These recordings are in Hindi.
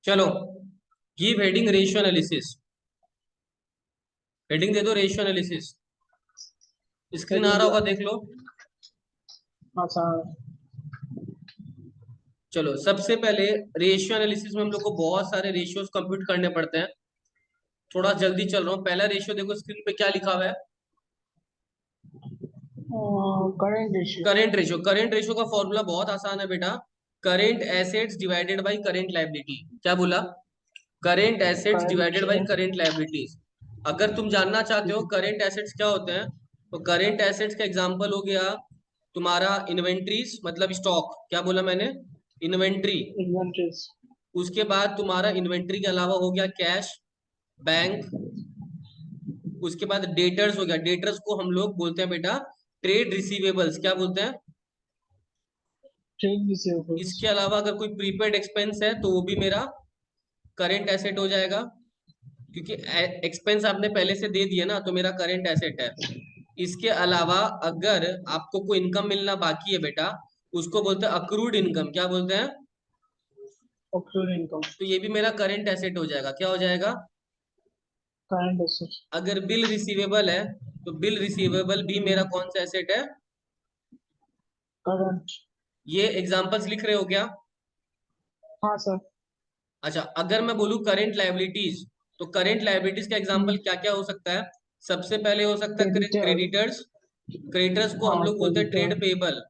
चलो, give heading ratio analysis. Heading दे दो रेशियो एनालिसिस। स्क्रीन आ रहा होगा, देख लो। अच्छा। चलो, सबसे पहले रेशियो एनालिसिस में हम लोग को बहुत सारे रेशियोज कंप्यूट करने पड़ते हैं। थोड़ा जल्दी चल रहा हूँ। पहला रेशियो देखो स्क्रीन पे क्या लिखा हुआ है। Current ratio. करेंट रेशियो का फॉर्मूला बहुत आसान है बेटा। Current assets divided by current liability. क्या बोला? Current assets divided by current. Current liabilities. अगर तुम जानना चाहते हो करेंट एसेट्स क्या होते हैं, तो करेंट एसेट्स का एग्जांपल हो गया तुम्हारा इन्वेंट्रीज, मतलब स्टॉक। क्या बोला मैंने? इन्वेंट्री। इन्वेंटरीज। उसके बाद तुम्हारा इन्वेंट्री के अलावा हो गया कैश, बैंक। उसके बाद डेटर्स हो गया। डेटर्स को हम लोग बोलते हैं बेटा ट्रेड रिसीवेबल्स। क्या बोलते हैं? Trade receivables. इसके अलावा अगर कोई प्रीपेड एक्सपेंस है तो वो भी मेरा करेंट एसेट हो जाएगा, क्योंकि एक्सपेंस आपने पहले से दे दिया ना, तो मेरा करेंट एसेट है। इसके अलावा अगर आपको कोई इनकम मिलना बाकी है बेटा, उसको बोलते हैं अक्रूड इनकम। क्या बोलते हैं? Accrued income. तो ये भी मेरा करेंट एसेट हो जाएगा। क्या हो जाएगा? Current asset. अगर बिल रिसीवेबल है तो बिल रिसीवेबल भी मेरा कौन सा एसेट है? करंट। ये एग्जांपल्स लिख रहे हो क्या? हाँ सर। अच्छा, अगर मैं बोलूं करेंट लायबिलिटीज, तो करेंट लायबिलिटीज का एग्जांपल क्या क्या हो सकता है? सबसे पहले हो सकता है क्रेडिटर। क्रेडिटर्स। क्रेडिटर्स को हम हाँ लोग बोलते हैं क्रेडिटर। Trade payable.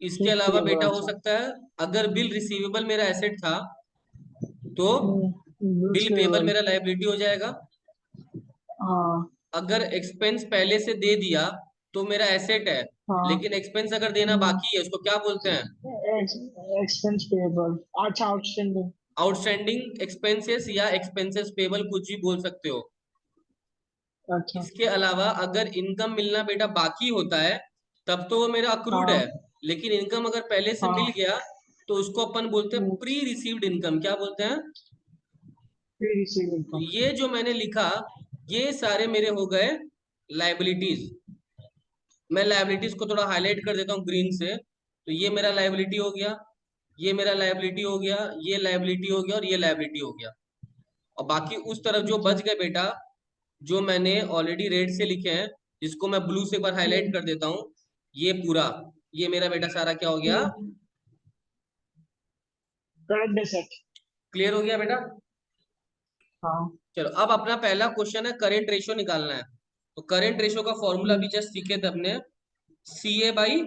इसके ट्रेड अलावा पेबल। बेटा हो अच्छा। सकता है, अगर बिल रिसीवेबल मेरा एसेट था तो बिल्स बिल पेबल पेबल। मेरा लायबिलिटी हो जाएगा। हाँ। अगर एक्सपेंस पहले से दे दिया तो मेरा एसेट है, हाँ। लेकिन एक्सपेंस अगर देना बाकी है उसको क्या बोलते हैं? Expense payable. अच्छा, आउटस्टैंडिंग। आउटस्टैंडिंग एक्सपेंसेस या एक्सपेंसेस पेबल, कुछ भी बोल सकते हो। अच्छा। इसके अलावा अगर इनकम मिलना बेटा बाकी होता है तब तो वो मेरा अक्रूड है, हाँ। लेकिन इनकम अगर पहले से मिल हाँ। गया तो उसको अपन बोलते हैं प्री रिसीव्ड इनकम। क्या बोलते हैं? प्री रिसीव तो इनकम। ये जो मैंने लिखा, ये सारे मेरे हो गए लाइबिलिटीज। मैं लाइबिलिटीज को थोड़ा हाईलाइट कर देता हूँ ग्रीन से। तो ये मेरा लाइबिलिटी हो गया, ये मेरा लाइबिलिटी हो गया, ये लाइबिलिटी हो गया और ये लाइबिलिटी हो गया। और बाकी उस तरफ जो अच्छा। बच गए बेटा, जो मैंने ऑलरेडी रेड से लिखे हैं, जिसको मैं ब्लू से एक बार हाईलाइट कर देता हूँ, ये पूरा, ये मेरा बेटा सारा क्या हो गया? Current asset. क्लियर हो गया बेटा? हाँ। चलो, अब अपना पहला क्वेश्चन है करेंट रेशियो निकालना है। तो करेंट रेशियो का फॉर्मूला भी जस्ट सीखे थे अपने, C A by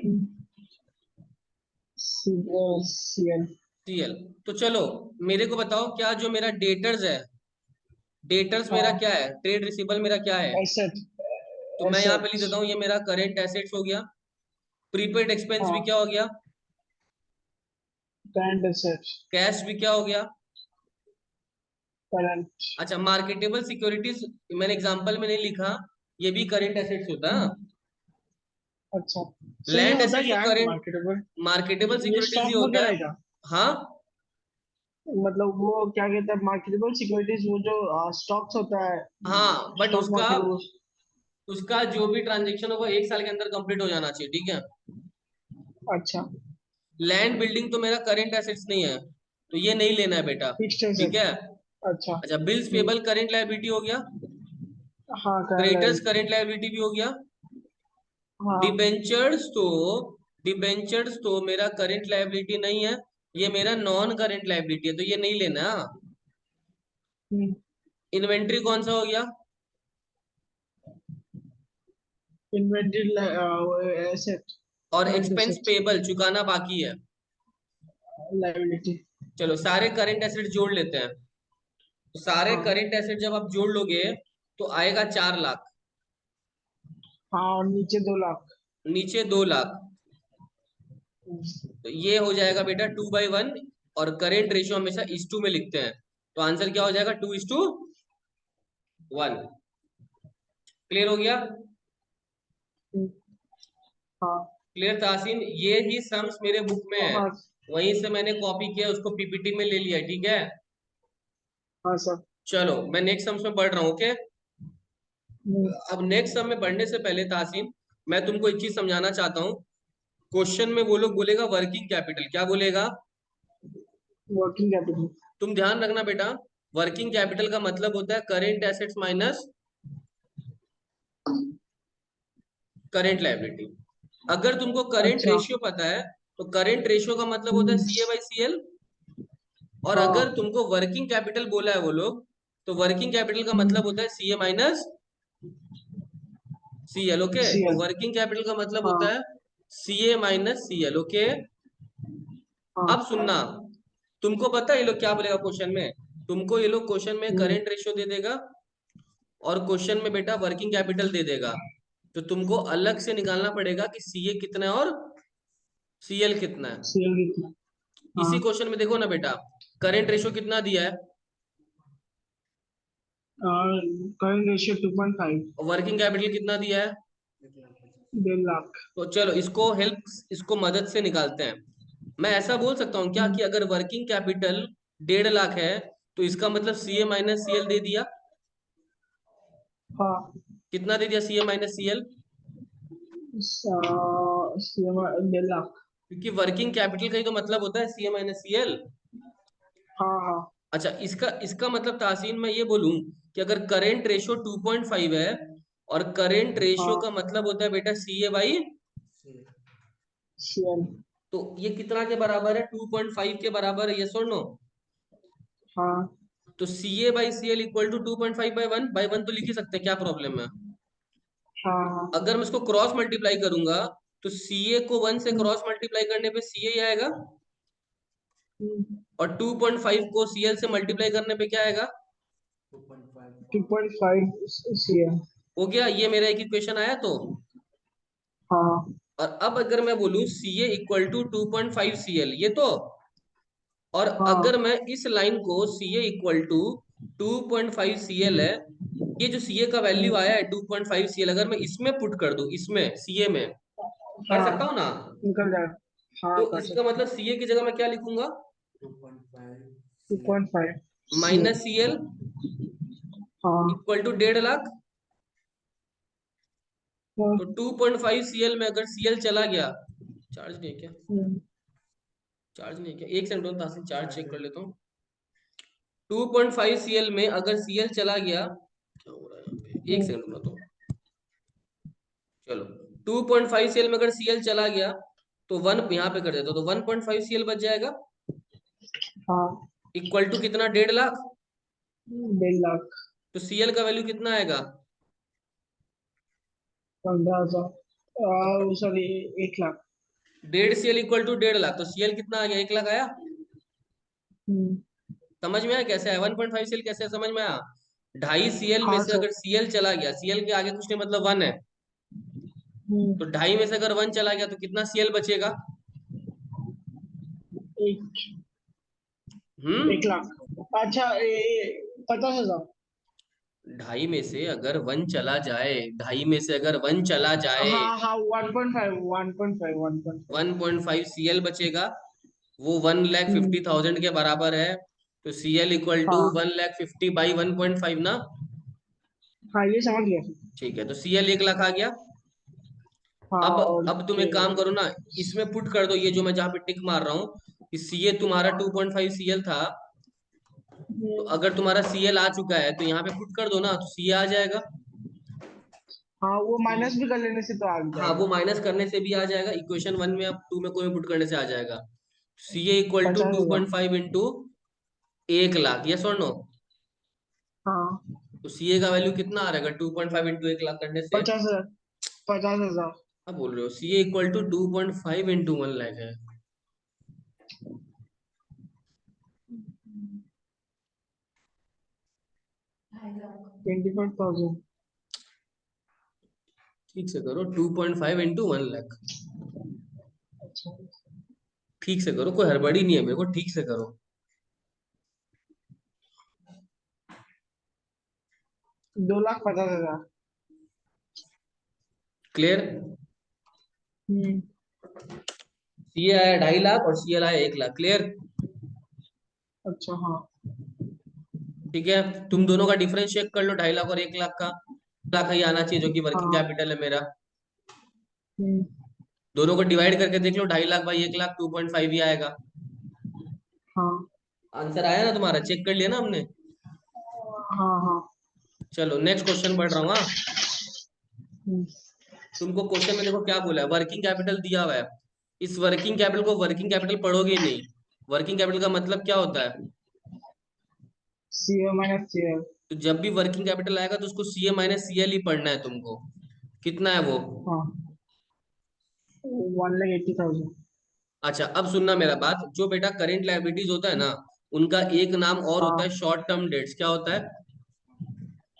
CL. C L. तो चलो, मेरे को बताओ, क्या जो मेरा डेटर्स है, डेटर्स मेरा हाँ। क्या है? ट्रेड रिसीबल मेरा क्या है? एसेट। तो मैं यहाँ पे लिख एसेट। देता हूँ, ये मेरा करेंट एसेट्स हो गया। प्रीपेड एक्सपेंस भी हाँ। क्या हो गया? Current asset. कैश भी क्या हो गया? करंट। अच्छा, मार्केटेबल सिक्योरिटीज मैंने एग्जांपल में नहीं लिखा, ये भी करेंट एसेट्स होता है। अच्छा। सो ये लैंड होता एसेट्स तो क्या है करेंट, मार्केटेबल? मार्केटेबल ये सिक्योरिटीज ही स्टॉक होता है। वगैरह का? हाँ, मतलब वो क्या कहते हैं मार्केटेबल सिक्योरिटीज, वो जो स्टॉक्स होता है हाँ, बट स्टॉक उसका मार्केट वो। उसका जो भी ट्रांजेक्शन हो वो 1 साल के अंदर कंप्लीट हो जाना चाहिए, ठीक है। अच्छा। लैंड बिल्डिंग तो मेरा करेंट एसेट्स नहीं है, तो ये नहीं लेना है बेटा, फिक्स्ड ठीक एसेट। है। अच्छा। अच्छा, बिल्स पेबल करेंट लायबिलिटी हो गया। हाँ current creditors liability. Current liability भी हो गया। हाँ। डिबेंचर्स तो, डिबेंचर्स तो मेरा करेंट लायबिलिटी नहीं है, ये मेरा नॉन करेंट लायबिलिटी है, तो ये नहीं लेना। इन्वेंट्री कौन सा हो गया? Inventory asset. और करंट एक्सपेंस एसेट। पेबल चुकाना बाकी है। लायबिलिटी। चलो, सारे करंट एसेट जोड़ लेते हैं। तो सारे हाँ। करंट एसेट जब आप जोड़ लोगे तो आएगा 4 लाख। हाँ, और नीचे 2 लाख। नीचे 2 लाख। तो ये हो जाएगा बेटा 2/1। और करेंट रेशियो हमेशा इस टू में लिखते हैं, तो आंसर क्या हो जाएगा? 2:1। क्लियर हो गया? हाँ। क्लियर तासीन? ये ही सम्स मेरे बुक में है, हाँ। वहीं से मैंने कॉपी किया, उसको पीपीटी में ले लिया, ठीक है। हाँ सर। चलो, मैं नेक्स्ट सम्स में बढ़ रहा हूँ, ओके। अब नेक्स्ट सम में बढ़ने से पहले तासीन, मैं तुमको एक चीज समझाना चाहता हूँ। क्वेश्चन में वो लोग बोलेगा वर्किंग कैपिटल, क्या बोलेगा? Working capital. तुम ध्यान रखना बेटा, वर्किंग कैपिटल का मतलब होता है current assets minus current liability. अगर तुमको करेंट अच्छा। रेशियो पता है तो करेंट रेशियो का मतलब होता है हम्म, सीए बाई सीएल। और अगर हाँ। तुमको वर्किंग कैपिटल बोला है वो लोग, तो वर्किंग कैपिटल का मतलब होता है सीए माइनस सीएल। ओके, तो सीएल। वर्किंग कैपिटल का मतलब हाँ। होता है सीए माइनस सीएल। ओके, हाँ। अब सुनना, तुमको पता है ये लोग क्या बोलेगा क्वेश्चन में? तुमको ये लोग क्वेश्चन में हम्म, करेंट रेशियो दे देगा और क्वेश्चन में बेटा वर्किंग कैपिटल दे देगा। तो तुमको अलग से निकालना पड़ेगा कि सीए कितना है और सीएल कितना है। सीएल कितना? हाँ। इसी क्वेश्चन में देखो ना बेटा, करेंट रेशियो कितना दिया है करंट रेशियो 2.5। और वर्किंग कैपिटल कितना दिया है। 1.5 लाख। तो चलो इसको इसको मदद से निकालते हैं। मैं ऐसा बोल सकता हूँ क्या हम्म, कि अगर वर्किंग कैपिटल 1.5 लाख है तो इसका मतलब सीए माइनस सीएल दे दिया। हाँ। कितना दे दिया CA minus CL? CM 1.5 lakh. क्योंकि वर्किंग कैपिटल का ही तो मतलब होता है सीए माइनस सीएल। हाँ हाँ अच्छा, इसका इसका मतलब तासीन मैं ये बोलूं कि अगर करेंट रेशियो 2.5 है और करेंट रेशियो का हाँ। मतलब होता है बेटा सीए बाई, सीएल। तो ये कितना के बराबर है? 2.5 के बराबर है, यस और नो? हाँ तो CA by CL equal to 2.5 by one तो लिख ही सकते हैं, क्या प्रॉब्लम है? हाँ हाँ। अगर मैं इसको क्रॉस मल्टीप्लाई करूंगा तो सीए को 1 से हम्म, क्रॉस मल्टीप्लाई करने पे सीए ही आएगा हम्म, और 2.5 को सीएल से मल्टीप्लाई करने पे क्या आएगा? 2.5 सीएल। हो गया, ये मेरा एक इक्वेशन आया तो। हाँ और अब अगर मैं बोलूं सीए इक्वल टू 2.5 सीएल, ये तो। और अगर हाँ मैं इस लाइन को सीए इक्वल टू 2.5 सीएल है, ये जो सीए का वैल्यू आया है 2.5 सीएल, अगर मैं इसमें पुट कर दूं, इसमें सीए में कर सकता हाँ। हूं ना? निकल जाएगा। हाँ तो कर इसका सकते। मतलब सीए की जगह मैं क्या लिखूंगा? 2.5 सीएल। माइनस सीएल हाँ इक्वल टू 1.5 लाख। हाँ। तो 2.5 सीएल में अगर सीएल चला गया, चार्ज नहीं है क्या? हम्म, चार्ज नहीं है क्या? एक सेकंड, तासिन चार्ज चेक कर लेता हूँ। 2.5 सीएल में अगर सीएल चला गया, क्या हो रहा है यहाँ पे, एक हम्म, सेकंड रुकना तो। चलो, 2.5 सीएल में अगर सीएल चला गया तो वन यहाँ पे कर देता, तो 1.5 सीएल बच जाएगा हाँ। इक्वल टू कितना? 1.5 लाख। 1.5 लाख। तो सीएल का वैल्यू कितना आएगा? 15,000। Sorry, 1 lakh. 1.5 CL equal to 1.5 lakh, तो सीएल कितना आ गया? 1 लाख आया। हम्म, समझ में आया कैसे है? 1.5 सीएल कैसे है, समझ में आया? 2.5 सीएल में हाँ से सर। अगर सीएल चला गया, सीएल के आगे कुछ नहीं मतलब 1 है, तो 2.5 में से अगर 1 चला गया तो कितना सीएल बचेगा? एक एक हम्म, लाख अच्छा, 50,000। 2.5 में से अगर 1 चला जाए, 2.5 में से अगर 1 चला जाए, हाँ हाँ, 1.5, 1.5, 1.5। 1.5 सीएल बचेगा। वो 1,50,000 के बराबर है। तो सीएल इक्वल टू हाँ 1,50,000 बाई 1.5 ना। हाँ, ये समझ गया। ठीक है, तो सीएल 1 लाख आ गया। हाँ अब और अब तुम एक काम करो ना, इसमें पुट कर दो ये जो मैं जहां पे टिक मार रहा हूँ, सीए तुम्हारा 2.5 सीएल था, तो हम्म, अगर तुम्हारा सीएल आ चुका है तो यहाँ पे पुट कर दो ना, तो सीए आ जाएगा। हाँ, वो माइनस भी कर लेने से तो आ हाँ, वो जाएगा। माइनस करने से भी आ जाएगा, इक्वेशन 1 में, अब 2 में कोई पुट करने से आ जाएगा। CA equal to 50,000। 2.5 into 1 lakh, yes और नो? हाँ। तो सीए का वैल्यू कितना आ रहेगा 2.5 इंटू 1 लाख करने से? 50,000। 50,000। अब बोल रहे हो CA equal to 2.5 into 1 lakh है। 25,000। ठीक से करो, 2.5 इंटू 1 लाख। अच्छा। ठीक से करो, कोई हड़बड़ी नहीं है, मेरे को ठीक से करो। 2,50,000। क्लियर? हम्म। सीए आया 2.5 लाख और सीएल आया 1 लाख। क्लियर? अच्छा। हाँ। ठीक है, तुम दोनों का डिफरेंस चेक कर लो, 2.5 लाख और 1 लाख का। 1 लाख ही आना चाहिए जो कि वर्किंग हाँ। कैपिटल है मेरा। हम्म, दोनों को डिवाइड करके देख लो, 2.5 लाख बाई 1 लाख 2.5 ही आएगा। हाँ। आंसर आया ना तुम्हारा, चेक कर लिया ना हमने। हाँ हाँ। चलो नेक्स्ट क्वेश्चन पढ़ रहा हूँ। हाँ, हम्म, तुमको क्वेश्चन में देखो क्या बोला है, वर्किंग कैपिटल दिया हुआ है। इस वर्किंग कैपिटल को वर्किंग कैपिटल पढ़ोगे ही नहीं। वर्किंग कैपिटल का मतलब क्या होता है? CA minus CL। तो जब भी वर्किंग कैपिटल आएगा तो उसको सी ए माइनस सी एल ही पढ़ना है तुमको। कितना है वो? हाँ, 1,80,000। अच्छा, अब सुनना मेरा बात, जो बेटा करेंट लायबिलिटीज होता है ना, उनका एक नाम और होता है हाँ, शॉर्ट टर्म डेट्स। क्या होता है?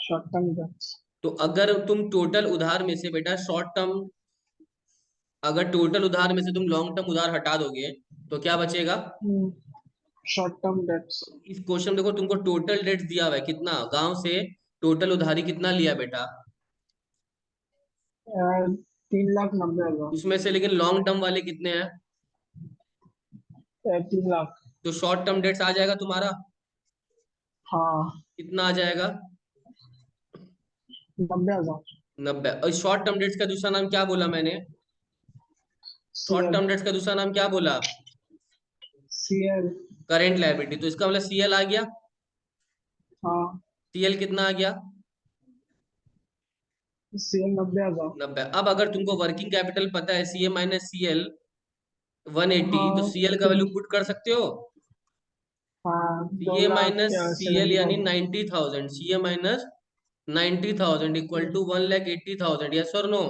Short term debts. तो अगर तुम टोटल उधार में से बेटा शॉर्ट टर्म, अगर टोटल उधार में से तुम लॉन्ग टर्म उधार हटा दोगे तो क्या बचेगा? Short term debts. इस क्वेश्चन में देखो तुमको टोटल डेट्स दिया हुआ है, कितना गांव से टोटल उधारी कितना लिया बेटा? 3,90,000। उसमें से लेकिन लॉन्ग टर्म वाले कितने हैं? 3 लाख। तो शॉर्ट टर्म डेट्स आ जाएगा तुम्हारा, हाँ, कितना आ जाएगा? 90,000। 90। और शॉर्ट टर्म डेट्स का दूसरा नाम क्या बोला मैंने? Short CL। टर्म डेट्स का दूसरा नाम क्या बोला? CL। Current liability. तो इसका मतलब सीएल आ गया। हाँ, सीएल कितना आ गया? CL 90,000। 90। अब अगर तुमको वर्किंग कैपिटल पता है C A minus C L 180, तो हाँ सीएल का तो वैल्यू पुट कर सकते हो। हाँ, सी दो A lakh minus C L seventy यानी thousand 90,000, C A minus 90,000 equal to 1,80,000, yes और नो?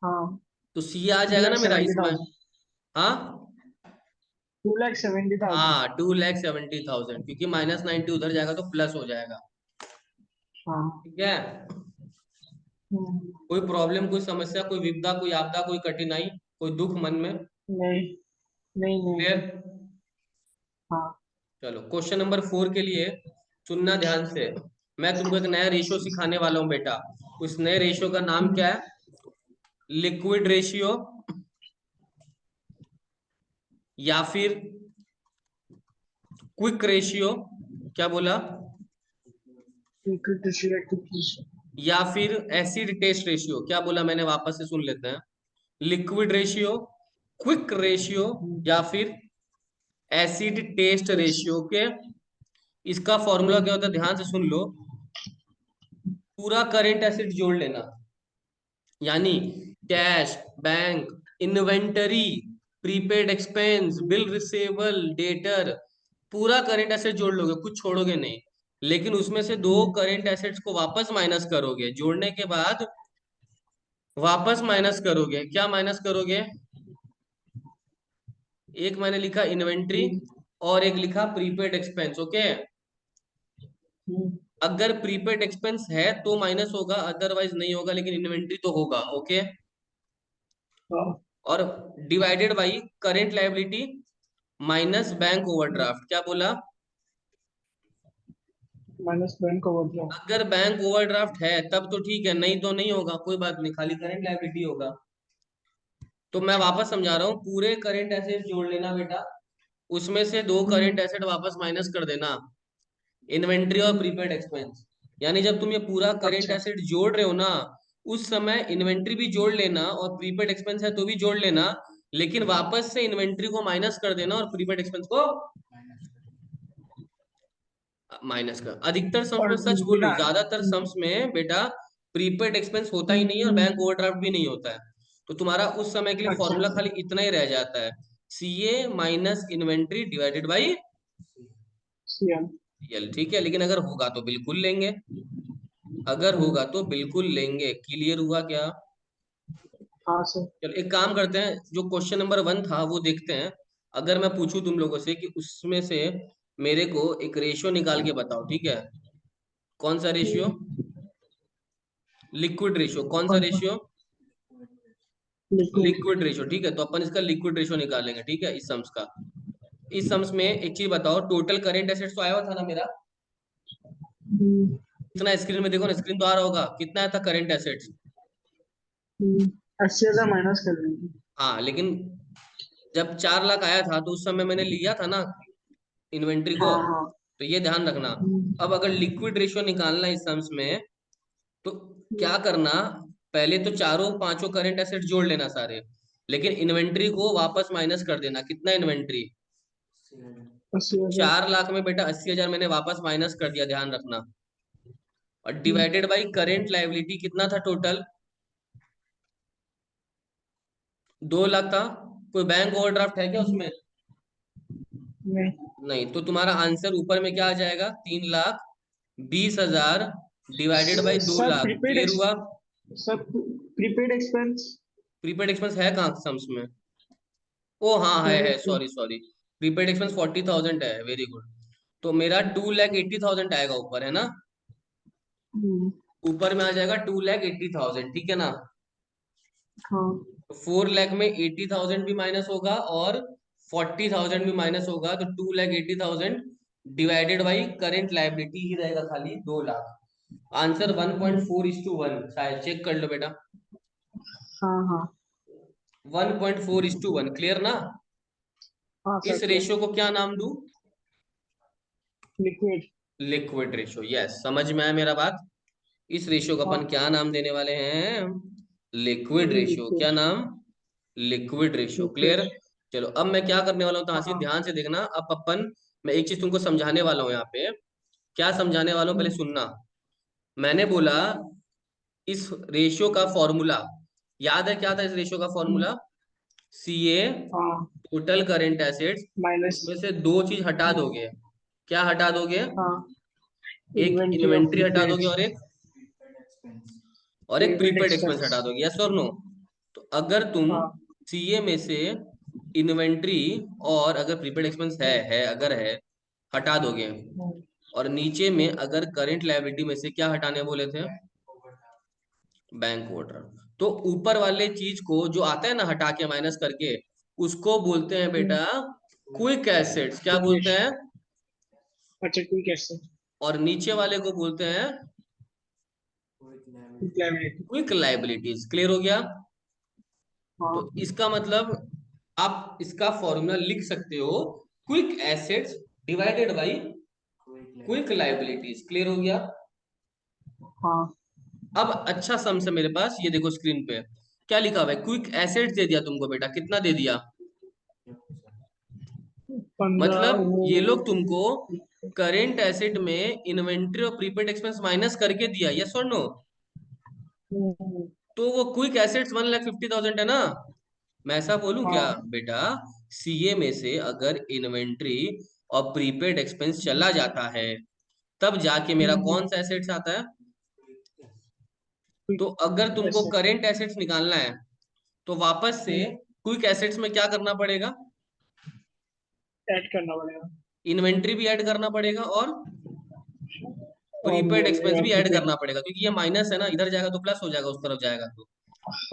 हाँ, तो सी आ टू जाएगा लैख ना मेरा सेवेंटी इसमें। थाउजेंड हाँ, 2,70,000। हाँ 2,70,000, क्योंकि माइनस 90 उधर जाएगा तो प्लस हो जाएगा। हाँ। ठीक है। हम्म, कोई प्रॉब्लम, कोई समस्या, कोई विपदा, कोई आपदा, कोई कठिनाई, कोई दुख मन में? नहीं, नहीं, नहीं। क्लियर? हाँ। चलो क्वेश्चन नंबर 4 के लिए सुनना ध्यान से। मैं तुमको एक नया रेशियो सिखाने वाला हूँ बेटा। उस नए रेशियो का नाम हम्म, क्या है? लिक्विड रेशियो, या फिर क्विक रेशियो। क्या बोला? Equity share, equity share. या फिर एसिड टेस्ट रेशियो। क्या बोला मैंने, वापस से सुन लेते हैं। लिक्विड रेशियो, क्विक रेशियो, या फिर एसिड टेस्ट टेस्ट। रेशियो के। इसका फॉर्मूला क्या होता है, ध्यान से सुन लो। पूरा करेंट एसिड जोड़ लेना, यानी cash, bank, inventory, prepaid expense, bill receivable, debtor, पूरा करेंट एसेट जोड़ लोगे, कुछ छोड़ोगे नहीं। लेकिन उसमें से दो करेंट एसेट्स को वापस माइनस करोगे, जोड़ने के बाद वापस माइनस करोगे। क्या माइनस करोगे? एक मैंने लिखा इन्वेंट्री और एक लिखा प्रीपेड एक्सपेंस। ओके, अगर प्रीपेड एक्सपेंस है तो माइनस होगा, अदरवाइज नहीं होगा, लेकिन इन्वेंट्री तो होगा। ओके, और divided by current liability minus bank overdraft. क्या बोला? Minus bank overdraft. अगर बैंक ओवरड्राफ्ट है तब तो ठीक है, नहीं तो नहीं होगा, कोई बात नहीं, खाली करेंट लायबिलिटी होगा। तो मैं वापस समझा रहा हूँ, पूरे करेंट एसेट जोड़ लेना बेटा, उसमें से दो करेंट एसेट वापस माइनस कर देना, इन्वेंट्री और प्रीपेड एक्सपेंस। यानी जब तुम ये पूरा करेंट अच्छा। एसेट जोड़ रहे हो ना, उस समय इन्वेंट्री भी जोड़ लेना और प्रीपेड एक्सपेंस है तो भी जोड़ लेना, लेकिन वापस से इन्वेंट्री को माइनस कर देना और प्रीपेड एक्सपेंस को माइनस कर। अधिकतर सम्स और में, सच बोलूं बिना। ज्यादातर सम्स में बेटा प्रीपेड एक्सपेंस होता ही नहीं है और हम्म, बैंक ओवरड्राफ्ट भी नहीं होता है। तो तुम्हारा उस समय के लिए अच्छा। फॉर्मूला खाली इतना ही रह जाता है, C A minus inventory divided by CM। L. ठीक है, लेकिन अगर होगा तो बिल्कुल लेंगे, अगर होगा तो बिल्कुल लेंगे। क्लियर हुआ क्या? हाँ सर। चलो एक काम करते हैं, जो क्वेश्चन नंबर 1 था वो देखते हैं। अगर मैं पूछूं तुम लोगों से कि उसमें से मेरे को एक रेशियो निकाल के बताओ, ठीक है? कौन सा रेशियो? Liquid ratio. कौन सा कौन सा? रेशियो? लिक्विड। Liquid ratio. ठीक है, तो अपन इसका लिक्विड रेशियो निकालेंगे। ठीक है, इस सम्स का। इस सम्स में एक चीज बताओ, टोटल करेंट एसेट्स तो आया हुआ था ना मेरा, इतना स्क्रीन में देखो ना, स्क्रीन तो आ रहा होगा, कितना आया था करेंट एसेट्स? 80,000 माइनस कर देंगे। हाँ, लेकिन जब 4 लाख आया था तो उस समय मैंने लिया था ना इन्वेंट्री को, हाँ हाँ। तो ये ध्यान रखना। अब अगर लिक्विड रेशियो निकालना है इस सम्स में, तो क्या करना, पहले तो चारों पांचों करंट एसेट जोड़ लेना सारे, लेकिन इन्वेंट्री को वापस माइनस कर देना। कितना इन्वेंट्री? 80,000। 4 लाख में बेटा 80,000 मैंने वापस माइनस कर दिया, ध्यान रखना। और डिवाइडेड बाई करेंट लायबिलिटी कितना था टोटल? 2 लाख था। कोई बैंक ओवरड्राफ्ट है क्या उसमें? नहीं नहीं, तो तुम्हारा आंसर ऊपर में क्या आ जाएगा? 3,20,000 डिवाइडेड बाई दो सर, लाख क्लियर हुआ? Sir prepaid expense. Prepaid expense है कहाँ सम्स में? ओ हाँ, है, सॉरी सॉरी। प्रीपेड एक्सपेंस 40,000 है, वेरी गुड। तो मेरा 2,80,000 आएगा ऊपर, है ना? ऊपर में आ जाएगा 2,80,000, ठीक है ना? हाँ। 4 लाख में 80,000 भी माइनस होगा और 40,000 भी माइनस होगा, तो 2,80,000 डिवाइडेड बाई करेंट लाइबिलिटी ही रहेगा खाली 2 लाख। आंसर 1.4:1, शायद चेक कर लो बेटा। हाँ हाँ 1.4:1 क्लियर ना? हाँ सर, इस क्या? रेशियो को क्या नाम दूं? लिक्विड। लिक्विड रेशियो, यस, समझ में आया मेरा बात? इस रेशियो को अपन हाँ, क्या नाम देने वाले हैं? Liquid ratio. लिक्विड। क्या नाम? Liquid ratio, clear? लिक्विड। चलो अब मैं क्या करने वाला हूँ तो हासिल, हाँ। ध्यान से देखना। अब अपन, मैं एक चीज तुमको समझाने वाला हूँ यहाँ पे। क्या समझाने वाला हूँ पहले सुनना। मैंने बोला इस रेशियो का फॉर्मूला याद है, क्या था इस रेशियो का फॉर्मूला? CA हाँ, टोटल करेंट एसेट्स, माइनस। इसमें से दो चीज हटा दोगे। क्या हटा दोगे? हाँ, एक इन्वेंट्री ऑफ इन्वेंट्री हटा प्रीपेड। दोगे और एक प्रीपेड प्रीपेड एक्सपेंस एक्सपेंस। हटा दोगे, यस और नो? तो अगर तुम हाँ। सीए में से इन्वेंट्री और अगर प्रीपेड एक्सपेंस है अगर है, हटा दोगे, और नीचे में अगर करंट लायबिलिटी में से क्या हटाने बोले थे? Bank overdraft. तो ऊपर वाले चीज को जो आता है ना हटा के माइनस करके, उसको बोलते हैं बेटा क्विक एसेट्स। क्या बोलते हैं? अच्छा, ठीक है सर। और नीचे वाले को बोलते हैं लाइबिलिटी। क्विक लायबिलिटीज, क्लियर हो गया? तो हाँ। इसका मतलब आप इसका फॉर्मूला लिख सकते हो, quick assets divided by quick liabilities, clear हो गया? हाँ। अब अच्छा सम्स है मेरे पास, ये देखो स्क्रीन पे क्या लिखा हुआ है। क्विक एसेट्स दे दिया तुमको बेटा, कितना दे दिया? 15 मतलब वो। ये लोग तुमको करेंट एसेट में इन्वेंट्री और प्रीपेड एक्सपेंस माइनस करके दिया, यस और नो? तो वो क्विक एसेट्स 1,50,000 है ना? मैं ऐसा बोलूं क्या हाँ। बेटा? सीए में से अगर इन्वेंट्री और प्रीपेड एक्सपेंस चला जाता है, तब जाके मेरा कौन सा एसेट्स आता है? तो अगर तुमको ऐसे करेंट एसेट्स निकालना है तो वापस से क्विक एसेट्स में क्या करना पड़ेगा? ऐड करना पड़ेगा। इन्वेंट्री भी ऐड करना पड़ेगा और और प्रीपेड एक्सपेंस बोलेगा भी ऐड प्रीपेड। करना पड़ेगा, क्योंकि ये माइनस है ना, इधर जाएगा तो प्लस हो जाएगा, उस तरफ जाएगा तो।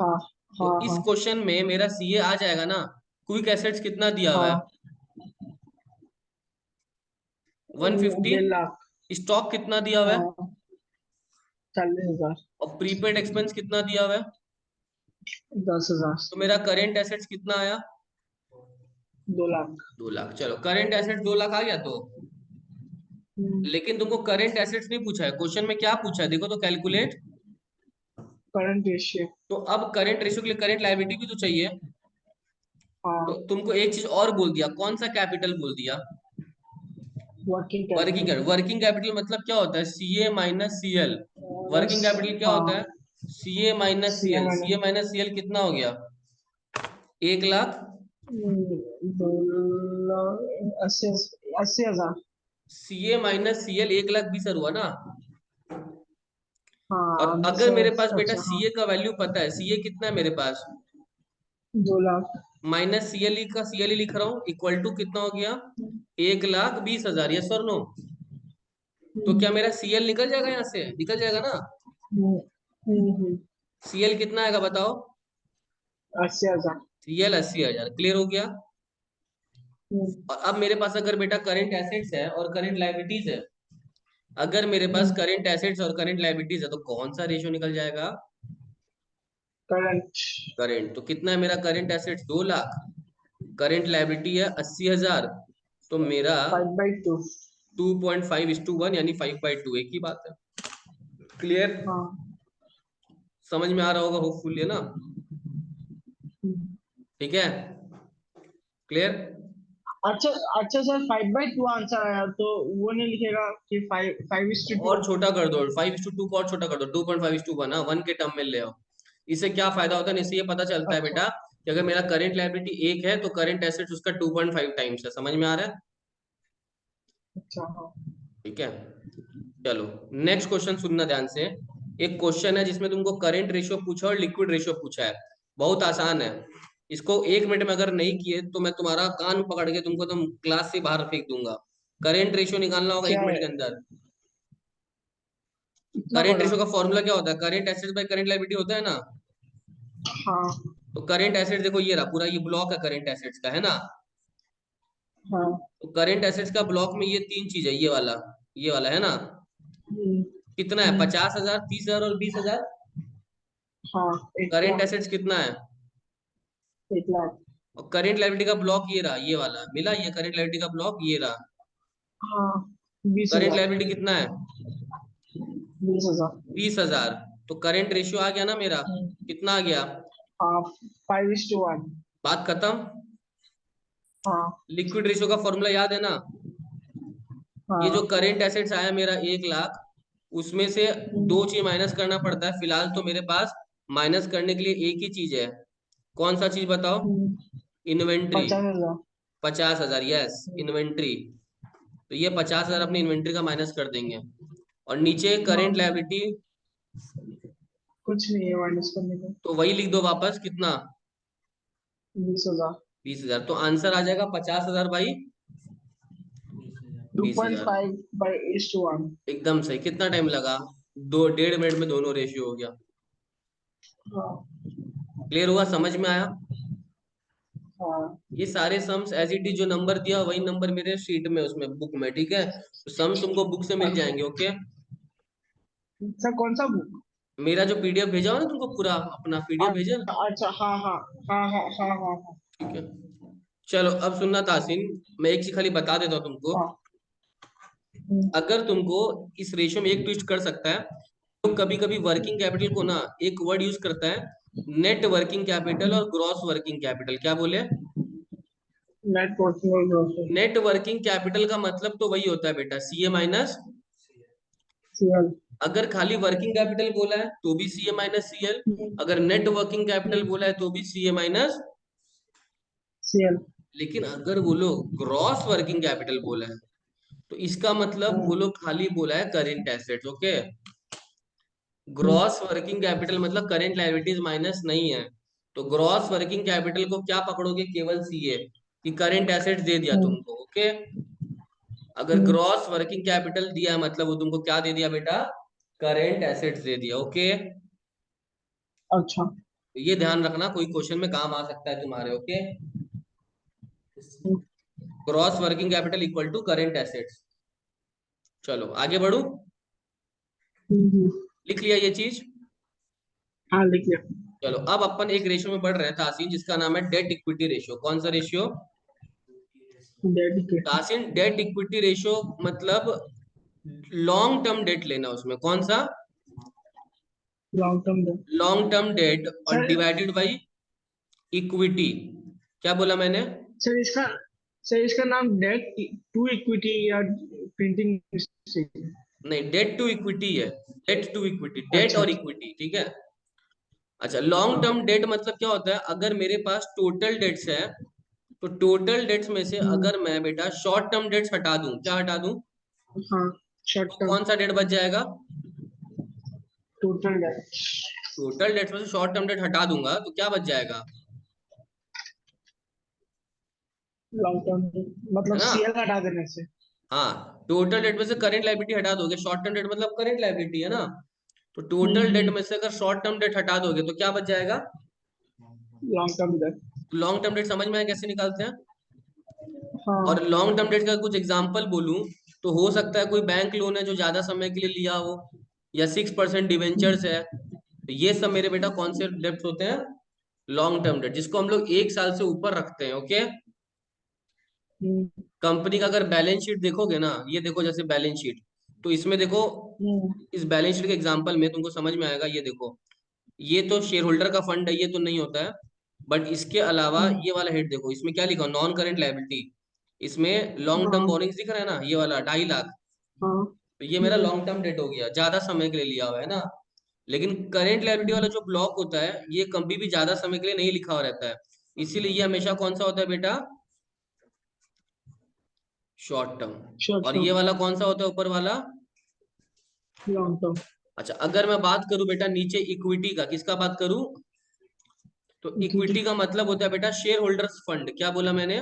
हाँ तो हाँ इस हाँ क्वेश्चन में मेरा सीए आ जाएगा ना। क्विक एसेट्स कितना दिया हुआ है? हाँ। 150। 1.5 लाख। स्टॉक कितना दिया हुआ है? हाँ, 40,000। और प्रीपेड एक्सपेंस कितना दिया हुआ है? 10,000। तो मेरा करेंट एसेट्स कितना आया? 2 लाख। 2 लाख। चलो करेंट एसेट्स 2 लाख आ गया तो। लेकिन तुमको करेंट एसेट्स नहीं पूछा है क्वेश्चन में, क्या पूछा है देखो तो, कैलकुलेट। Current ratio. तो अब करंट रेशियो के लिए करंट लायबिलिटी भी तो चाहिए। तो हाँ। तुमको एक चीज और बोल दिया, कौन सा कैपिटल बोल दिया? Working working capital. Capital. Working capital मतलब क्या होता है? CA minus CL. बस। वर्किंग कैपिटल क्या होता हाँ। है? CA minus CA CL. मैंने। सीए माइनस सीएल कितना हो गया? 1 लाख। 80। 80,000। सीए माइनस सीएल 1,20,000 हुआ ना? और हाँ, अगर मेरे पास बेटा अच्छा हाँ। सीए का वैल्यू पता है, सीए कितना है मेरे पास? 2 लाख। माइनस सीएल का सीएल लिख रहा हूँ, इक्वल टू कितना हो गया? 1,20,000, यस और नो? तो क्या मेरा सीएल निकल जाएगा? यहाँ से निकल जाएगा ना? 80,000। सीएल कितना आएगा बताओ? सीएल 80,000, क्लियर हो गया? और अब मेरे पास अगर बेटा करंट एसेट्स है और करंट लायबिलिटीज है, अगर मेरे पास करंट एसेट्स और करंट लायबिलिटीज है, तो कौन सा रेशियो निकल जाएगा? करंट। करंट। तो कितना है मेरा current assets? 2 lakh. Current liability है 80,000। तो मेरा 5/2। 2.5:1 यानी 5/2, एक ही बात है। क्लियर? हाँ। समझ में आ रहा होगा होपफुली, है ना? ठीक है? क्लियर? अच्छा अच्छा सर, 5/2 आंसर आया तो वो नहीं लिखेगा कि 5:2? और छोटा कर दो, 5:2 को और छोटा कर दो, 2.5:1 ना, 1 के टर्म में ले आओ। इससे क्या फायदा होता है, इससे ये पता चलता है अच्छा बेटा कि अगर मेरा करंट लायबिलिटी 1 है तो करंट एसेट्स उसका 2.5 टाइम्स है। समझ में आ रहा है? अच्छा। हाँ। ठीक है, चलो नेक्स्ट क्वेश्चन सुनना ध्यान से। एक क्वेश्चन है जिसमें तुमको करंट रेशियो पूछा और लिक्विड रेशियो पूछा है। बहुत आसान है, इसको 1 मिनट में अगर नहीं किए तो मैं तुम्हारा कान पकड़ के तुमको तुम क्लास से बाहर फेंक दूंगा। करंट रेशियो निकालना होगा क्या 1 मिनट है? के अंदर। इतना करंट बड़ा? रेशियो का फॉर्मूला क्या होता है? Current assets by current liability होता है ना। हाँ तो करंट एसेट्स देखो ये रहा, पूरा ये ब्लॉक है करंट एसेट्स का, है ना। हाँ। तो करंट एसेट्स का ब्लॉक में ये तीन चीज है, ये वाला है ना। हम्म, कितना है? 50,000, 30,000 और 20,000। हाँ। एक करंट लाख। एसेट्स कितना है? 1 लाख। और करंट लायबिलिटी का ब्लॉक ये रहा, ये वाला मिला, ये करंट लायबिलिटी का ब्लॉक ये रहा। हाँ। बीस करंट हजार लायबिलिटी कितना है? 20,000। 20,000। तो करंट रेशियो आ गया ना मेरा, कितना आ गया? हाँ, 5:1। बात खत्म। हाँ लिक्विड रेशियो का फॉर्मूला याद है ना। ये जो हाँ। करंट एसेट्स आया मेरा 1 लाख, उसमें से दो चीज माइनस करना पड़ता है। फिलहाल तो मेरे पास माइनस करने के लिए एक ही चीज है। कौन सा चीज बताओ? इन्वेंट्री। 50,000। 50,000, yes inventory. तो ये 50,000 अपनी इन्वेंट्री का माइनस कर देंगे। और नीचे करंट हाँ, लायबिलिटी, कुछ नहीं है माइनस करने का। तो वही लिख दो वापस, कितना? 20,000। 20,000। तो आंसर आ जाएगा 50,000 बाई टू बीस पॉइंट हजार five by is two one एकदम सही। कितना टाइम लगा? 2 1.5 मिनट में दोनों रेशियो हो गया। हाँ क्लियर हुआ? समझ में आया? हाँ। ये सारे सम्स एज इट इज जो नंबर दिया वही नंबर मेरे शीट में, उसमें बुक में, ठीक है। तो सम्स तुमको बुक से मिल अच्छा। जाएंगे, ओके। सर कौन सा बुक? मेरा जो पीडीएफ भेजा हो ना तुमको, पूरा अपना पीडीएफ भेजा ना। अच्छा, हाँ हाँ हाँ हाँ हाँ हाँ हाँ ठीक है, चलो अब सुनना तासीन, मैं एक चीज खाली बता देता हूँ तुमको। हाँ। हम्म, अगर तुमको इस रेशियो में एक ट्विस्ट कर सकता है, तो कभी कभी वर्किंग कैपिटल को ना एक वर्ड यूज करता है, नेट वर्किंग कैपिटल और ग्रॉस वर्किंग कैपिटल। क्या बोले? Net profit loss. Net working capital का मतलब तो वही होता है बेटा, सीए माइनस। सीएल। अगर खाली वर्किंग कैपिटल बोला है तो भी सीए माइनस सीएल। अगर नेट वर्किंग कैपिटल बोला है तो भी सीए माइनस। सीएल। लेकिन अगर वो लोग ग्रॉस वर्किंग कैपिटल बोला है तो इसका मतलब वो लोग खाली बोला है current assets, okay. Gross working capital मतलब करेंट लायबिलिटीज माइनस नहीं है। तो ग्रॉस वर्किंग कैपिटल को क्या पकड़ोगे? केवल सीए, कि करेंट एसेट्स दे दिया तुमको, ओके। अगर ग्रॉस वर्किंग कैपिटल दिया है मतलब वो तुमको क्या दे दिया बेटा? करेंट एसेट्स दे दिया, ओके। अच्छा। तो ये ध्यान रखना, कोई क्वेश्चन में काम आ सकता है तुम्हारे, okay. Gross working capital equal to current assets. चलो आगे बढ़ू। लिख लिया ये चीज? हाँ, लिख लिया। चलो अब अपन एक रेशियो में बढ़ रहे हैं तासीन, जिसका नाम है डेट इक्विटी रेशियो। कौन सा रेशियो? डेडिकेट। तासीन डेट इक्विटी रेशियो मतलब लॉन्ग टर्म डेट लेना उसमें। कौन सा? लॉन्ग टर्म दो। लॉन्ग टर्म डेट और सर डिवाइडेड बाई इक्विटी। क्या बोला मैंने? सर इसका सर इसका नाम डेट टू इक्विटी या प्रिंटिंग मिस्टेक? नहीं, डेट टू इक्विटी है। डेट टू इक्विटी, डेट अच्छा और अच्छा। इक्विटी, ठीक है। अच्छा, लॉन्ग हाँ। टर्म डेट मतलब क्या होता है? अगर मेरे पास टोटल डेट्स है तो टोटल डेट्स में से अगर मैं बेटा शॉर्ट टर्म डेट्स हटा दूं, क्या हटा दूं? हाँ, शॉर्ट तो टर्म। कौन सा डेट बच जाएगा? Total date. टोटल डेट्स में से शॉर्ट टर्म डेट हटा दूंगा तो क्या बच जाएगा? लॉन्ग टर्म मतलब है ना। सीएल हटा देने से। हाँ, टोटल डेट में से करेंट लायबिलिटी हटा दोगे, शॉर्ट टर्म डेट मतलब करेंट लायबिलिटी है ना। तो टोटल डेट में से अगर शॉर्ट टर्म डेट हटा दोगे तो क्या बच जाएगा? Long term date. Long term date समझ में आया कैसे निकालते हैं? और हाँ। लॉन्ग टर्म डेट का कुछ एग्जांपल बोलूं तो हो सकता है कोई बैंक लोन है जो ज्यादा समय के लिए लिया हो, या 6% डिवेंचर्स है। तो ये सब मेरे बेटा कौन से डेट्स होते हैं? लॉन्ग टर्म डेट, जिसको हम लोग 1 साल से ऊपर रखते हैं, ओके। हम्म, कंपनी का अगर बैलेंस शीट देखोगे ना, ये देखो जैसे बैलेंस शीट, तो इसमें देखो, हम्म, इस बैलेंस शीट के एग्जांपल में तुमको समझ में आएगा। ये देखो, ये तो शेयर होल्डर का फंड है, ये तो नहीं होता है। बट इसके अलावा हम्म, ये वाला हेड देखो, इसमें क्या लिखा? Non current liability. इसमें लॉन्ग टर्म हाँ बोरिंग्स दिख रहा है ना, ये वाला 2.5 लाख, हाँ। तो ये मेरा लॉन्ग टर्म डेट हो गया, ज्यादा समय के लिए लिया हुआ है ना। लेकिन करेंट लायबिलिटी वाला जो ब्लॉक होता है ये कभी भी ज्यादा समय के लिए नहीं लिखा हुआ रहता है, इसीलिए ये हमेशा कौन सा होता है बेटा, शॉर्ट टर्म। शॉर्ट और टर्म। ये वाला कौन सा होता है ऊपर वाला। Long term. अच्छा अगर मैं बात करूं बेटा नीचे इक्विटी का, किसका बात करूं, तो इक्विटी। इक्विटी का मतलब होता है बेटा शेयर होल्डर्स फंड। क्या बोला मैंने,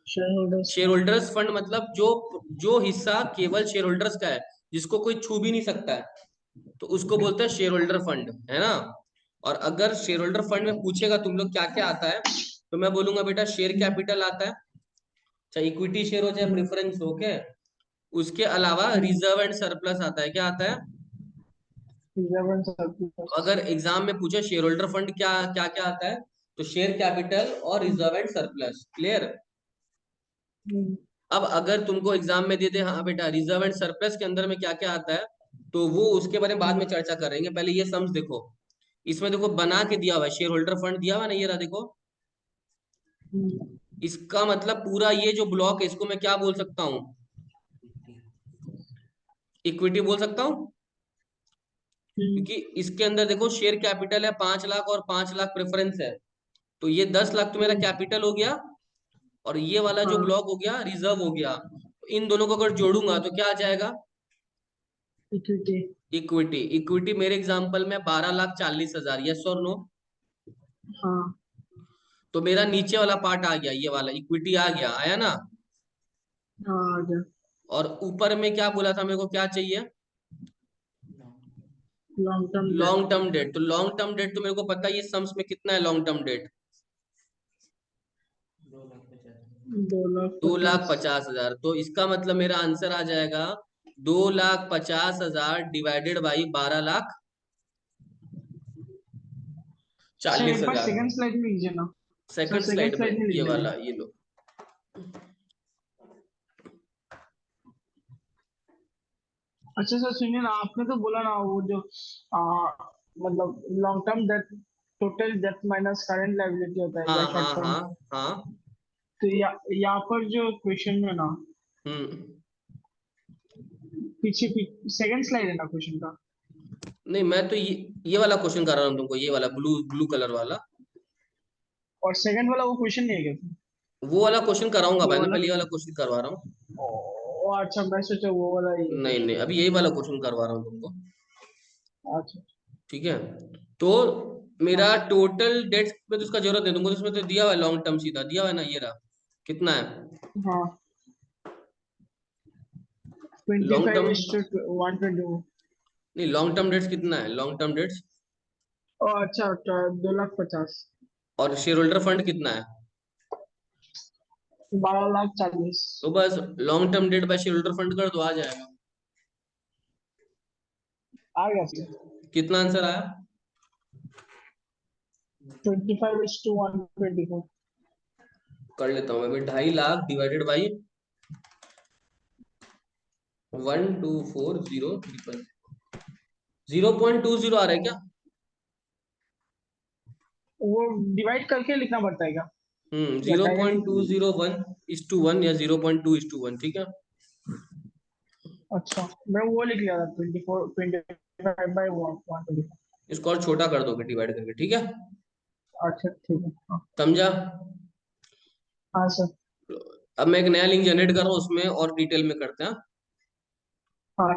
share holders share fund. Holders fund मतलब जो जो हिस्सा केवल शेयर होल्डर्स का है, जिसको कोई छू भी नहीं सकता है, तो उसको बोलते हैं शेयर होल्डर फंड, है ना। और अगर शेयर होल्डर फंड में पूछेगा तुम लोग क्या क्या आता है, तो मैं बोलूंगा बेटा शेयर कैपिटल आता है, चाहे इक्विटी शेयर हो चाहे प्रेफरेंस हो, ओके। उसके अलावा रिजर्व एंड सरप्लस आता है, क्या आता है। रिजर्व एंड तो अगर सरप्लस। एग्जाम में पूछे शेयर होल्डर फंड क्या क्या क्या आता है, तो शेयर कैपिटल और रिजर्व एंड सरप्लस, क्लियर। अब अगर तुमको एग्जाम में दे दे हाँ बेटा रिजर्व एंड सरप्लस के अंदर में क्या क्या आता है, तो वो उसके बारे में बाद में चर्चा करेंगे, पहले ये सम्स देखो। इसमें देखो बना के दिया हुआ है, शेयर होल्डर फंड दिया हुआ है ना, ये रहा देखो। इसका मतलब पूरा ये जो ब्लॉक है इसको मैं क्या बोल सकता हूँ, इक्विटी बोल सकता हूँ। क्योंकि इसके अंदर देखो शेयर कैपिटल है 5 लाख और 5 लाख प्रेफरेंस है, तो ये 10 लाख तो मेरा कैपिटल हो गया, और ये वाला जो हाँ। ब्लॉक हो गया रिजर्व हो गया। तो इन दोनों को अगर जोड़ूंगा तो क्या आ जाएगा, इक्विटी। इक्विटी। इक्विटी मेरे एग्जांपल में 12,40,000, यस और नो। हाँ तो मेरा नीचे वाला पार्ट आ गया, ये वाला इक्विटी आ गया, आया ना। हाँ आ गया। और ऊपर में क्या बोला था मेरे को क्या चाहिए, long term date. Long term date. तो लॉन्ग टर्म डेट तो मेरे को पता है ये सम्स में कितना है लॉन्ग टर्म डेट, 2 लाख 2,50,000। 50 हजार। तो इसका मतलब मेरा आंसर आ जाएगा 2,50,000 डिवाइडेड बाई 12 लाख सर चालीस एक बार हजार सेकंड स्लाइड में लीजिए ना। सर सेकंड सेकंड स्लाइड में स्लाइड में लिख ये लीजिए। वाला ये लो। अच्छा सर सुनिए ना, आपने तो बोला ना वो जो आ, मतलब long term date, total date minus current liability होता है हाँ या हाँ शॉर्ट टर्म। हाँ हाँ। तो यहाँ पर जो क्वेश्चन में ना, हम्म। पीछे सेकंड स्लाइड है ना क्वेश्चन का। नहीं मैं तो ये वाला क्वेश्चन कर रहा हूँ तुमको, ये वाला ब्लू ब्लू कलर वाला। और सेकंड वाला वो क्वेश्चन नहीं है क्या? वो वाला क्वेश्चन कराऊंगा वो भाई, मैं वाला। पहले ये वाला क्वेश्चन करवा रहा हूँ। अच्छा मैं सोचा वो वाला ही है नहीं नहीं क्वेश्चन। अभी यही वाला क्वेश्चन करवा रहा हूँ तुमको, अच्छा। ठीक है। तो हाँ मेरा टोटल डेट्स में तो उसका जरूरत नहीं तुमको, तो इसमें तो दिया हुआ है लॉन्ग टर्म, सीधा दिया हुआ है ना, ये रहा कितना है हाँ। Twenty long five term. Is two 120। नहीं लॉन्ग टर्म डेट्स कितना है, लॉन्ग टर्म डेट्स। अच्छा 2,50,000। और शेयर होल्डर फंड कितना है, 12,40,000। तो बस long term debt by share holder fund कर दो, आ जाएगा। आ गया सर। कितना आंसर आया, 25 is to 124। कर लेता हूँ मैं भी, 2.5 लाख डिवाइडेड बाई 124,000, 0.20 आ रहा है क्या। वो डिवाइड करके लिखना पड़ता है क्या? या zero point two direct? Zero one is two one या 0.2 is to 1, ठीक है। अच्छा मैं वो लिख लिया था 25/124। इसको और छोटा कर दोगे डिवाइड करके, ठीक है। अच्छा ठीक है हाँ। समझा। हाँ सर। अब मैं एक नया लिंक जनरेट कर रहा हूँ, उसमें और डिटेल में करते हैं। हाँ